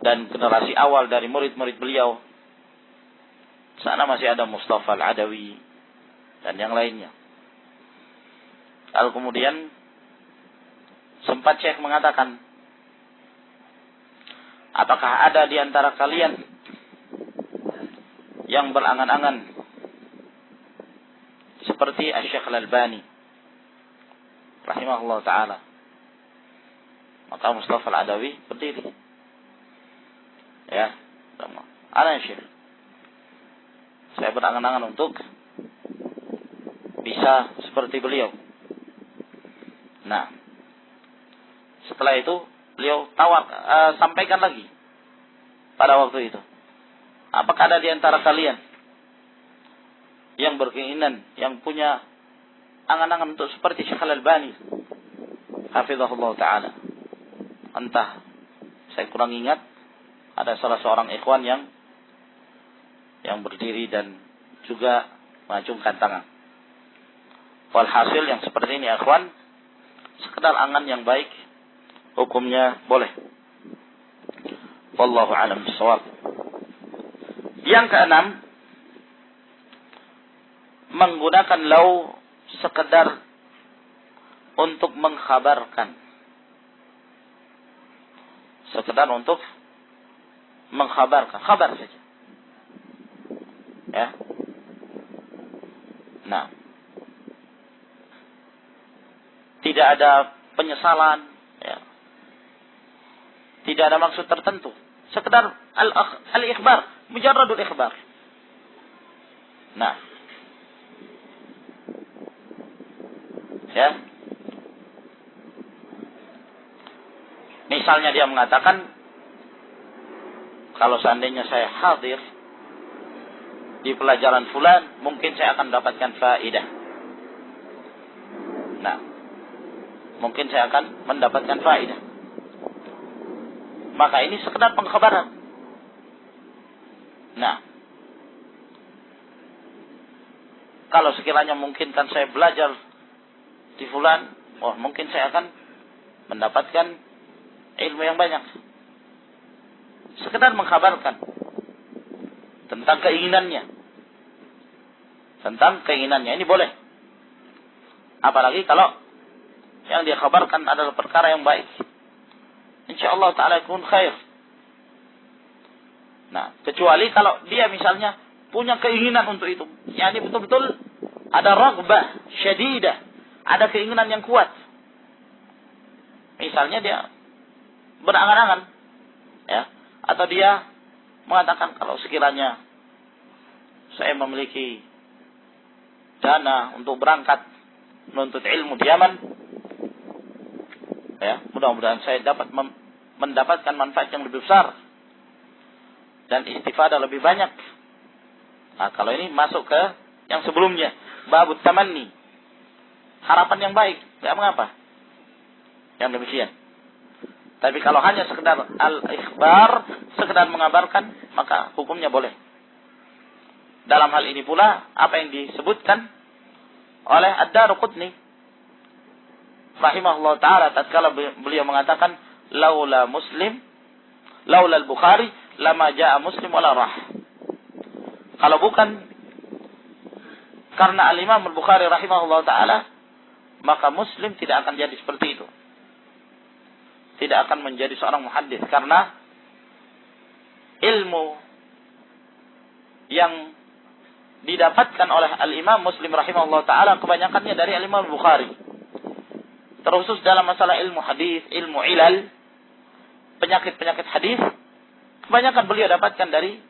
Speaker 1: dan generasi awal dari murid-murid beliau, sana masih ada Mustafa Al-Adawi dan yang lainnya. Lalu kemudian sempat Syekh mengatakan, apakah ada di antara kalian yang berangan-angan seperti Syekh Al-Albani rahimahullah ta'ala? Maka Mustafa Al-Adawi berdiri. Ya, ana Syekh, saya berangan-angan untuk bisa seperti beliau. Nah, setelah itu beliau sampaikan lagi pada waktu itu, apakah ada di antara kalian yang berkeinginan, yang punya angan-angan untuk seperti Syekh Al-Albani hafizahullah ta'ala? Entah, saya kurang ingat, ada salah seorang ikhwan yang berdiri dan juga mengacungkan tangan. Walhasil yang seperti ini ikhwan, sekedar angan yang baik, hukumnya boleh. Wallahu a'lam bishawab. Yang keenam, menggunakan lau sekedar untuk mengkhabarkan. Sekedar untuk mengkhabarkan, khabar saja. Ya. Nah, tidak ada penyesalan, ya. Tidak ada maksud tertentu. Sekedar al-ikhbar, mujarradul ikhbar. Nah, ya. Misalnya dia mengatakan, kalau seandainya saya hadir di pelajaran fulan, mungkin saya akan mendapatkan faedah. Nah, mungkin saya akan mendapatkan faedah. Maka ini sekedar pengkhabaran. Nah, kalau sekiranya mungkin kan saya belajar di fulan, mungkin saya akan mendapatkan ilmu yang banyak. Sekedar mengkhabarkan tentang keinginannya. Tentang keinginannya, ini boleh. Apalagi kalau yang dia khabarkan adalah perkara yang baik. InsyaAllah ta'ala yakun khair. Nah, kecuali kalau dia misalnya punya keinginan untuk itu. Yani betul-betul ada raghbah syadidah. Ada keinginan yang kuat. Misalnya dia berangan-angan, ya, Atau dia mengatakan kalau sekiranya saya memiliki dana untuk berangkat menuntut ilmu di Yaman, ya, mudah-mudahan saya dapat mendapatkan manfaat yang lebih besar dan istifadah lebih banyak. Nah, kalau ini masuk ke yang sebelumnya, babut tamanni, harapan yang baik, tidak mengapa. Yang demikian. Tapi kalau hanya sekedar al-ikhbar, sekedar mengabarkan, maka hukumnya boleh. Dalam hal ini pula apa yang disebutkan oleh Ad-Daruqutni rahimahullah ta'ala tatkala beliau mengatakan laula al-Bukhari lama jaa Muslim wala rah. Kalau bukan karena al-Imam al-Bukhari rahimahullah ta'ala, maka Muslim tidak akan jadi seperti itu. Tidak akan menjadi seorang muhaddits, karena ilmu yang didapatkan oleh al-Imam Muslim rahimahullah ta'ala kebanyakannya dari al-Imam al-Bukhari. Terkhusus dalam masalah ilmu hadis, ilmu ilal, penyakit-penyakit hadis, kebanyakan beliau dapatkan dari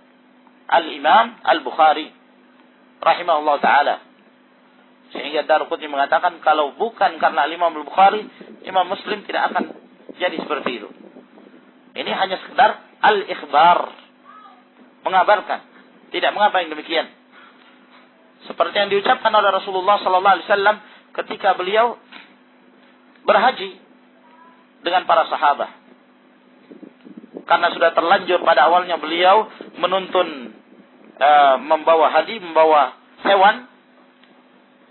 Speaker 1: al-Imam al-Bukhari rahimahullah ta'ala. Sehingga Daruqutni mengatakan kalau bukan karena al-Imam al-Bukhari, Imam Muslim tidak akan jadi seperti itu. Ini hanya sekedar al-ikhbar, mengabarkan. Tidak mengapa yang demikian. Seperti yang diucapkan oleh Rasulullah sallallahu alaihi wasallam ketika beliau berhaji dengan para sahabat. Karena sudah terlanjur pada awalnya beliau menuntun membawa hadi, membawa hewan,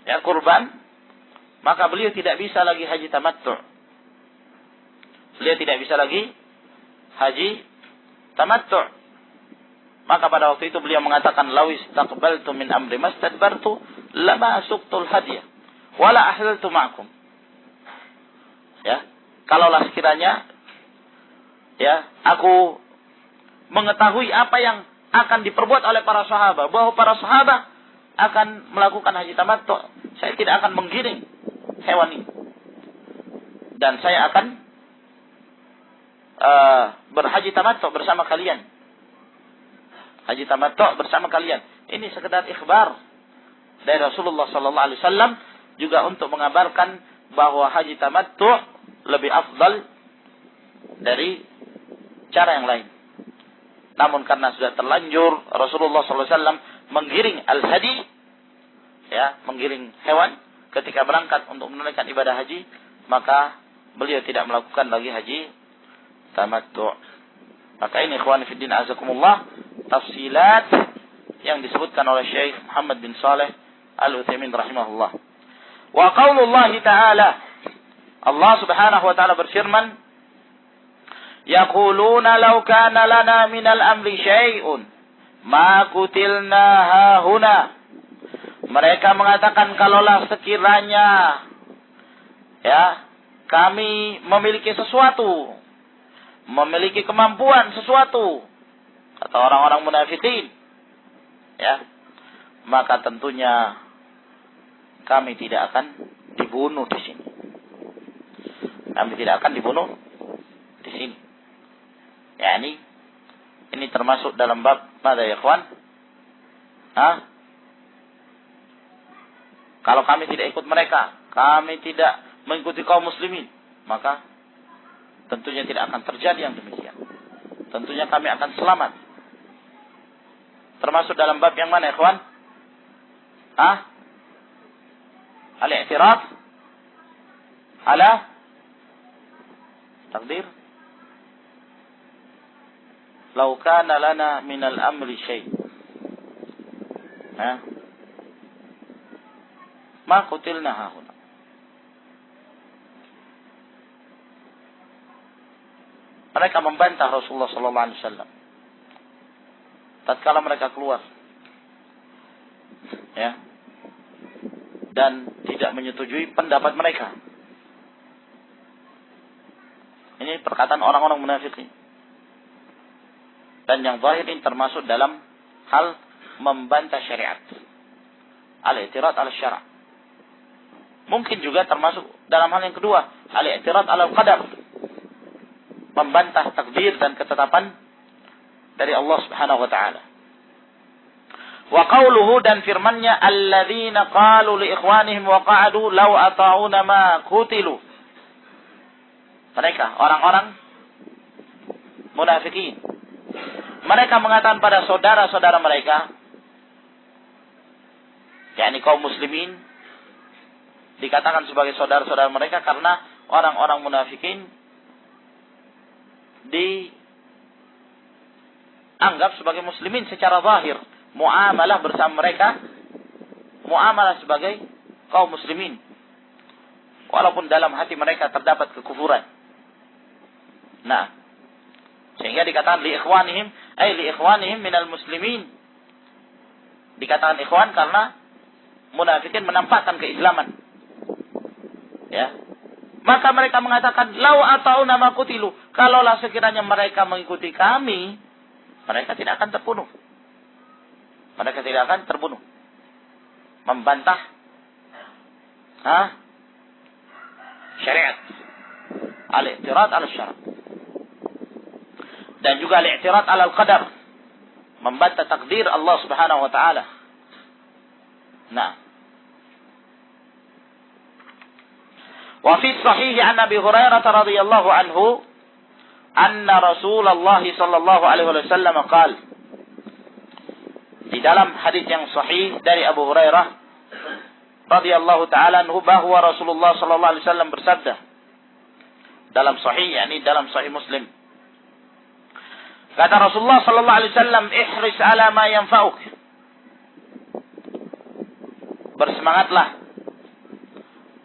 Speaker 1: ya, kurban, maka beliau tidak bisa lagi haji tamattu'. Beliau tidak bisa lagi haji tamattu'. Maka pada waktu itu beliau mengatakan lawis taqbaltu min amri mastadbartu lama suqtul hadiyah wala ahlaltu ma'akum. Ya, kalaulah sekiranya ya aku mengetahui apa yang akan diperbuat oleh para sahabat, bahwa para sahabat akan melakukan haji tamattu', saya tidak akan menggiring hewan ini. Dan saya akan berhaji tamattu' bersama kalian. Haji tamattu' bersama kalian. Ini sekedar ikhbar dari Rasulullah sallallahu alaihi wasallam juga untuk mengabarkan bahwa haji tamattu' lebih afdal dari cara yang lain. Namun karena sudah terlanjur Rasulullah sallallahu alaihi wasallam menggiring al-hadi, ya, menggiring hewan ketika berangkat untuk menunaikan ibadah haji, maka beliau tidak melakukan lagi haji tamattu'. Maka ini ikhwan fillah azakumullah, tafsilat yang disebutkan oleh Syekh Muhammad bin Saleh Al-Utsaimin rahimahullah. Wa qaulullah ta'ala, Allah Subhanahu wa taala berfirman, yaquluna law kana lana minal amri syai'un ma kutilna hahuna. Mereka mengatakan kalaulah sekiranya ya kami memiliki sesuatu, memiliki kemampuan sesuatu, kata orang-orang munafikin, ya, maka tentunya kami tidak akan dibunuh di sini. Kami tidak akan dibunuh di sini. Ya, ini termasuk dalam bab mana ya, ikhwan? Kalau kami tidak ikut mereka, kami tidak mengikuti kaum muslimin, maka tentunya tidak akan terjadi yang demikian. Tentunya kami akan selamat. Termasuk dalam bab yang mana, ikhwan? Al-i'tiraf ala takdir. Lau kana lana minal amri syai'. Ma qutilna hahuna. Mereka membantah Rasulullah sallallahu alaihi wasallam tatkala mereka keluar, ya, dan tidak menyetujui pendapat mereka. Ini perkataan orang-orang munafikin. Dan yang zahir ini termasuk dalam hal membantah syariat, al-i'tirad ala syara'. Mungkin juga termasuk dalam hal yang kedua, al-i'tirad ala qadar, membantah takdir dan ketetapan dari Allah Subhanahu wa taala. Wa qauluhu, dan firman-Nya, alladzina qalu li ikhwanihim wa qa'adu law ata'una ma qutilu. Mereka orang-orang munafikin. Mereka mengatakan pada saudara-saudara mereka, yakni kaum muslimin, dikatakan sebagai saudara-saudara mereka karena orang-orang munafikin dianggap sebagai muslimin secara zahir. Muamalah bersama mereka, muamalah sebagai kaum muslimin. Walaupun dalam hati mereka terdapat kekufuran. Nah, sehingga dikatakan li ikhwanihim, ay li ikhwanihim minal muslimin. Dikatakan ikhwan karena munafikin menampakkan keislaman. Ya. Maka mereka mengatakan, lau ata'una ma qutilu. Kalaulah sekiranya mereka mengikuti kami, mereka tidak akan terbunuh. Mereka tidak akan terbunuh. Membantah syariat. Al-i'tirad al-syara'. Dan juga al-i'tirad al-qadar. Membantah takdir Allah Subhanahu wa taala. Nah. Wa fi sahih an Abi Hurairah radhiyallahu anhu anna Rasulullah sallallahu alaihi wasallam qala, di dalam hadis yang sahih dari Abu Hurairah radhiyallahu taala anhu, bahwa Rasulullah sallallahu alaihi wasallam bersabda dalam sahih, yakni dalam sahih Muslim. Kata Rasulullah sallallahu alaihi wasallam, ihris ala ma yanfa'uk. Bersemangatlah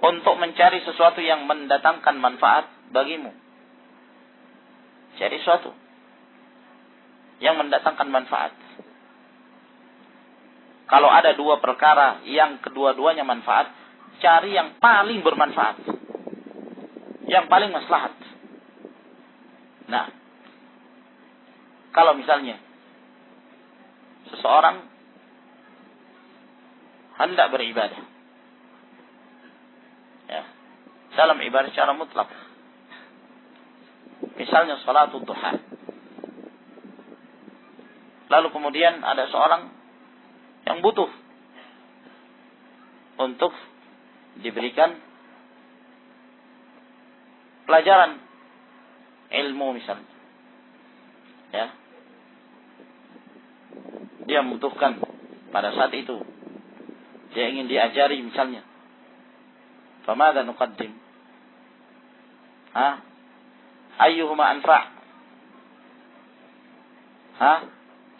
Speaker 1: untuk mencari sesuatu yang mendatangkan manfaat bagimu. Cari sesuatu yang mendatangkan manfaat. Kalau ada dua perkara yang kedua-duanya manfaat, cari yang paling bermanfaat. Yang paling maslahat. Nah, kalau misalnya seseorang hendak beribadah, ya, dalam ibadah secara mutlak, misalnya salatul duha, lalu kemudian ada seorang yang butuh untuk diberikan pelajaran ilmu misalnya, ya, dia membutuhkan pada saat itu, dia ingin diajari misalnya, famadza nuqaddim, ayyuhuma anfa',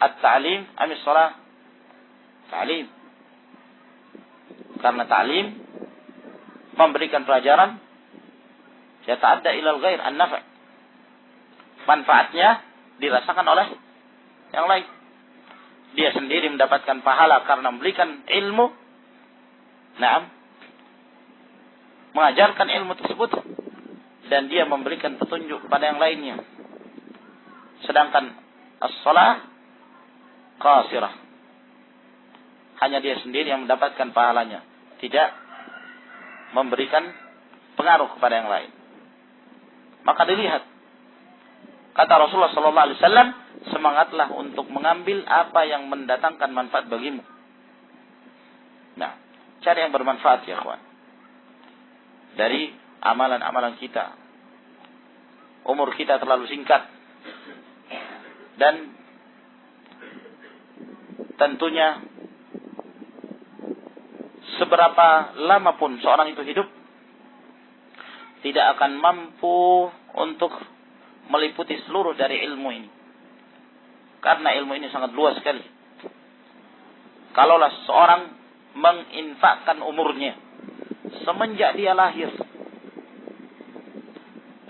Speaker 1: at-ta'lim am as-salah? Ta'lim. Karena ta'lim memberikan pelajaran, yata'adda ilal ghair an-nafa'. Manfaatnya dirasakan oleh yang lain. Dia sendiri mendapatkan pahala karena memberikan ilmu. Naam. Mengajarkan ilmu tersebut, dan dia memberikan petunjuk kepada yang lainnya. Sedangkan as-salah qasirah. Hanya dia sendiri yang mendapatkan pahalanya, tidak memberikan pengaruh kepada yang lain. Maka dilihat, kata Rasulullah sallallahu alaihi wasallam, semangatlah untuk mengambil apa yang mendatangkan manfaat bagimu. Nah, cari yang bermanfaat ya kawan. Dari amalan-amalan kita. Umur kita terlalu singkat. Dan tentunya seberapa lama pun seorang itu hidup, tidak akan mampu untuk meliputi seluruh dari ilmu ini. Karena ilmu ini sangat luas sekali. Kalaulah seorang menginfakkan umurnya semenjak dia lahir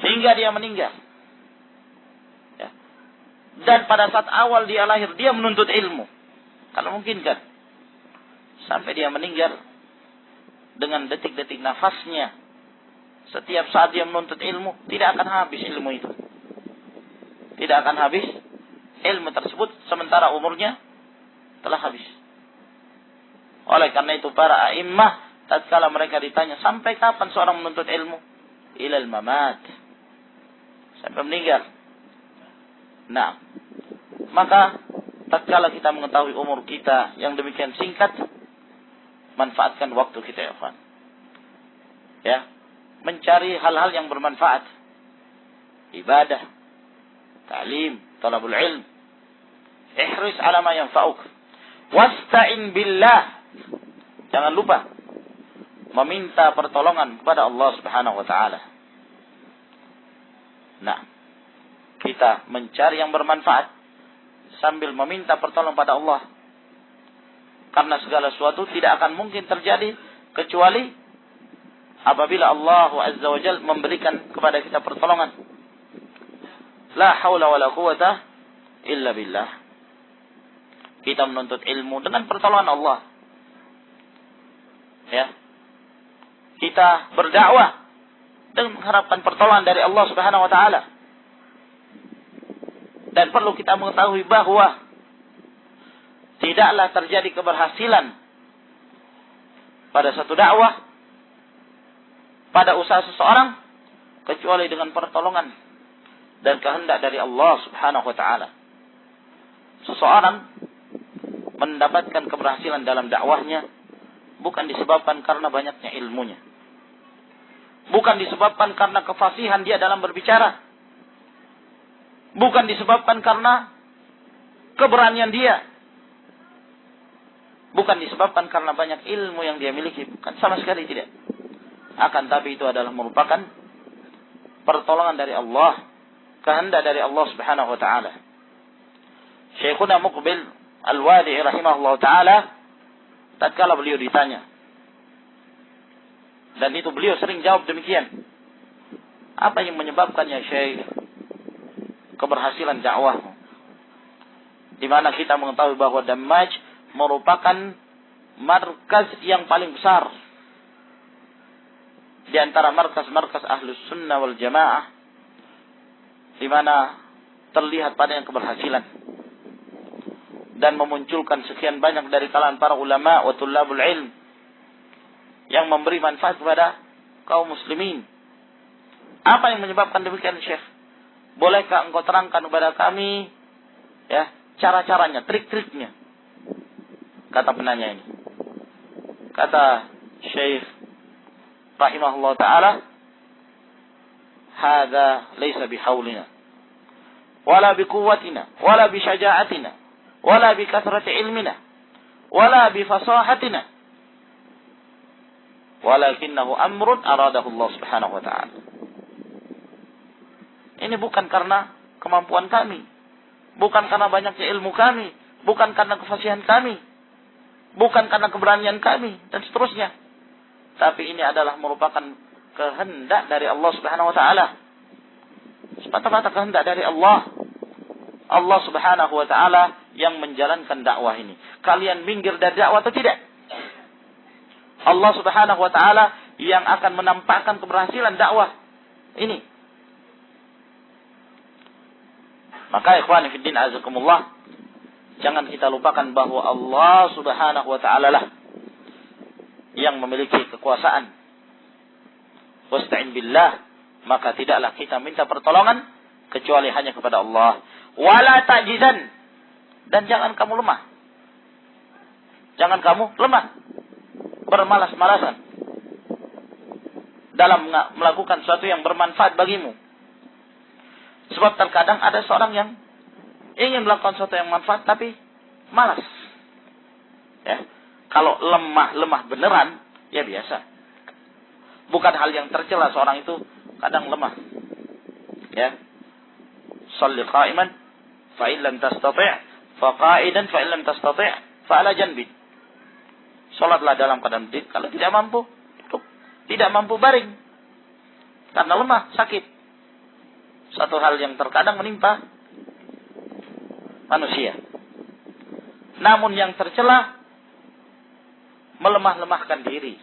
Speaker 1: hingga dia meninggal, ya, dan pada saat awal dia lahir dia menuntut ilmu, kalau mungkin kan, sampai dia meninggal dengan detik-detik nafasnya, setiap saat dia menuntut ilmu, tidak akan habis ilmu itu. Tidak akan habis ilmu tersebut sementara umurnya telah habis. Oleh karena itu para a'immah tatkala mereka ditanya sampai kapan seorang menuntut ilmu, ilal mamat, sampai meninggal. Nah, Maka tatkala kita mengetahui umur kita yang demikian singkat, manfaatkan waktu kita ya ikhwan. Ya, mencari hal-hal yang bermanfaat. Ibadah, ta'lim, talabul ilm. Ihris ala ma yanfa'uk. Wasta'in billah. Jangan lupa meminta pertolongan kepada Allah Subhanahu wa taala. Nah, kita mencari yang bermanfaat sambil meminta pertolongan pada Allah. Karena segala sesuatu tidak akan mungkin terjadi kecuali apabila Allah Azza wa Jalla memberikan kepada kita pertolongan. La haula wala quwata illa billah. Kita menuntut ilmu dengan pertolongan Allah. Ya. Kita berdakwah dengan mengharapkan pertolongan dari Allah Subhanahu wa taala. Dan perlu kita mengetahui bahwa tidaklah terjadi keberhasilan pada satu dakwah, pada usaha seseorang, kecuali dengan pertolongan dan kehendak dari Allah Subhanahu wa taala. Seseorang mendapatkan keberhasilan dalam dakwahnya bukan disebabkan karena banyaknya ilmunya. Bukan disebabkan karena kefasihan dia dalam berbicara. Bukan disebabkan karena keberanian dia. Bukan disebabkan karena banyak ilmu yang dia miliki. Bukan, sama sekali tidak. Akan tapi itu adalah merupakan pertolongan dari Allah, kehendak dari Allah Subhanahu wa taala. Syekhuna Muqbil Al-Wadi'i rahimahullah taala, tatkala beliau ditanya, dan itu beliau sering jawab demikian, apa yang menyebabkannya Syekh keberhasilan dakwahmu? Di mana kita mengetahui bahwa Dammaj merupakan markas yang paling besar di antara markas-markas Ahlus Sunnah wal Jamaah, di mana terlihat padanya keberhasilan dan memunculkan sekian banyak dari kalangan para ulama wa tullabul ilm yang memberi manfaat kepada kaum muslimin. Apa yang menyebabkan demikian, Syekh? Bolehkah engkau terangkan kepada kami ya, cara-caranya, trik-triknya? Kata penanya ini. Kata Syekh rahimahullah taala, "Hadza laisa bihaulina wala biquwwatina wala bisyaja'atina wala bikathrati ilmina wala bifasahatina, walakinahu amrun aradahu Allah Subhanahu wa taala." Ini bukan karena kemampuan kami, bukan karena banyaknya ilmu kami, bukan karena kefasihan kami, bukan karena keberanian kami, dan seterusnya. Tapi ini adalah merupakan kehendak dari Allah Subhanahu wa taala. Semata-mata kehendak dari Allah. Allah Subhanahu wa taala yang menjalankan dakwah ini. Kalian minggir dari dakwah atau tidak? Allah Subhanahu wa taala yang akan menampakkan keberhasilan dakwah ini. Maka ikhwan fillah azakumullah, jangan kita lupakan bahwa Allah Subhanahu wa taala lah yang memiliki kekuasaan. Wasta'in billah, maka tidaklah kita minta pertolongan kecuali hanya kepada Allah. Wala ta'jizan, dan jangan kamu lemah. Jangan kamu lemah, bermalas-malasan dalam melakukan sesuatu yang bermanfaat bagimu. Sebab terkadang ada seorang yang ingin melakukan sesuatu yang manfaat tapi malas. Ya, kalau lemah beneran, ya biasa. Bukan hal yang tercela seorang itu kadang lemah. Ya. Shalli qa'iman fa in lam tastati' fa qa'idan fa in lam tastati' fa ala janbi. Salatlah dalam keadaan berdiri, kalau tidak mampu duduk, tidak mampu baring. Karena lemah, sakit. Satu hal yang terkadang menimpa manusia. Namun yang tercela melemah-lemahkan diri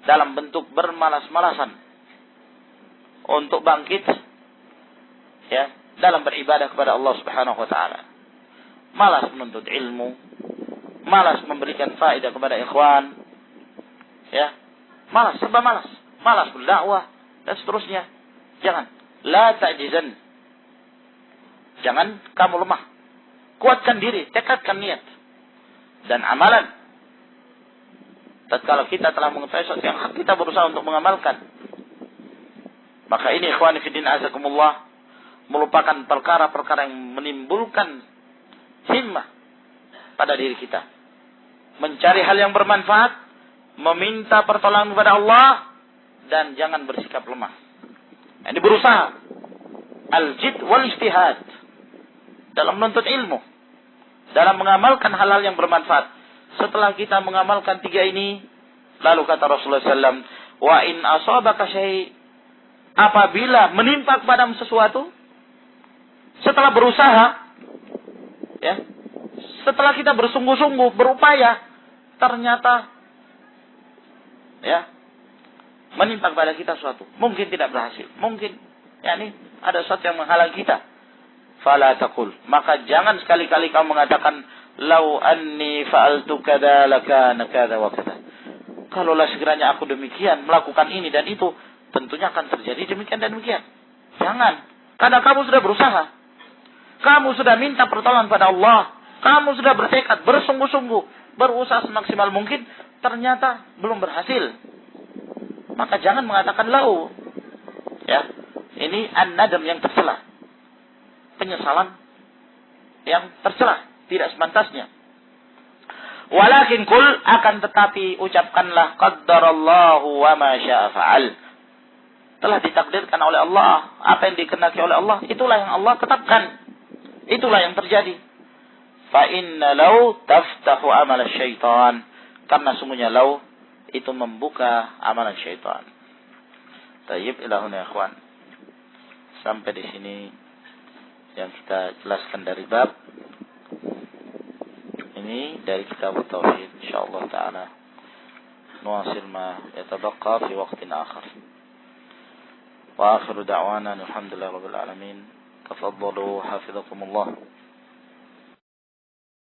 Speaker 1: dalam bentuk bermalas-malasan untuk bangkit ya dalam beribadah kepada Allah Subhanahu wa taala. Malas menuntut ilmu, malas memberikan faedah kepada ikhwan. Ya, malas, serba malas. Malas berdakwah dan seterusnya. Jangan, la ta'jizan. Jangan kamu lemah. Kuatkan diri, tekadkan niat dan amalan. Tatkala kita telah mengetahui sesuatu yang hak, kita berusaha untuk mengamalkan. Maka ini ikhwani fiddin azakumullah, melupakan perkara-perkara yang menimbulkan himmah pada diri kita. Mencari hal yang bermanfaat, meminta pertolongan kepada Allah, dan jangan bersikap lemah. Ini berusaha. Al-jid wal ijtihad. Dalam menuntut ilmu. Dalam mengamalkan hal-hal yang bermanfaat. Setelah kita mengamalkan 3 ini, lalu kata Rasulullah SAW, wa in asabaka syai', apabila menimpa kepadamu sesuatu, setelah berusaha, ya, setelah kita bersungguh-sungguh, berupaya, ternyata, ya, menimpa kepada kita sesuatu, mungkin tidak berhasil, mungkin, yakni ada sesuatu yang menghalang kita. Fala taqul, maka jangan sekali-kali kamu mengatakan, lau anni fa'altu kada lakana kada wa kada. Kalaulah sekiranya aku demikian, melakukan ini dan itu, tentunya akan terjadi demikian dan demikian. Jangan, karena kamu sudah berusaha. Kamu sudah minta pertolongan pada Allah. Kamu sudah bertekad, bersungguh-sungguh, berusaha semaksimal mungkin, ternyata belum berhasil. Maka jangan mengatakan lau. Ya, ini an-nadam yang tercela. Penyesalan yang tercela, tidak sepantasnya. Walakin kul, akan tetapi ucapkanlah qaddarallahu wa ma syaa fa'al. Telah ditakdirkan oleh Allah, apa yang dikehendaki oleh Allah, itulah yang Allah tetapkan. Itulah yang terjadi. Fa inna law taftahu amal syaitan, karena sungguhnya law itu membuka amalan syaitan. Tayyib ilahuna ya ikhwan. Sampai di sini yang kita jelaskan dari bab ini dari kitab tauhid, insyaallah taala. Nuwasil ma yatabaqqa fi waqtin akhar. Wa akhiru da'wana alhamdulillahi rabbil alamin. Tafaddalu hafizakumullah.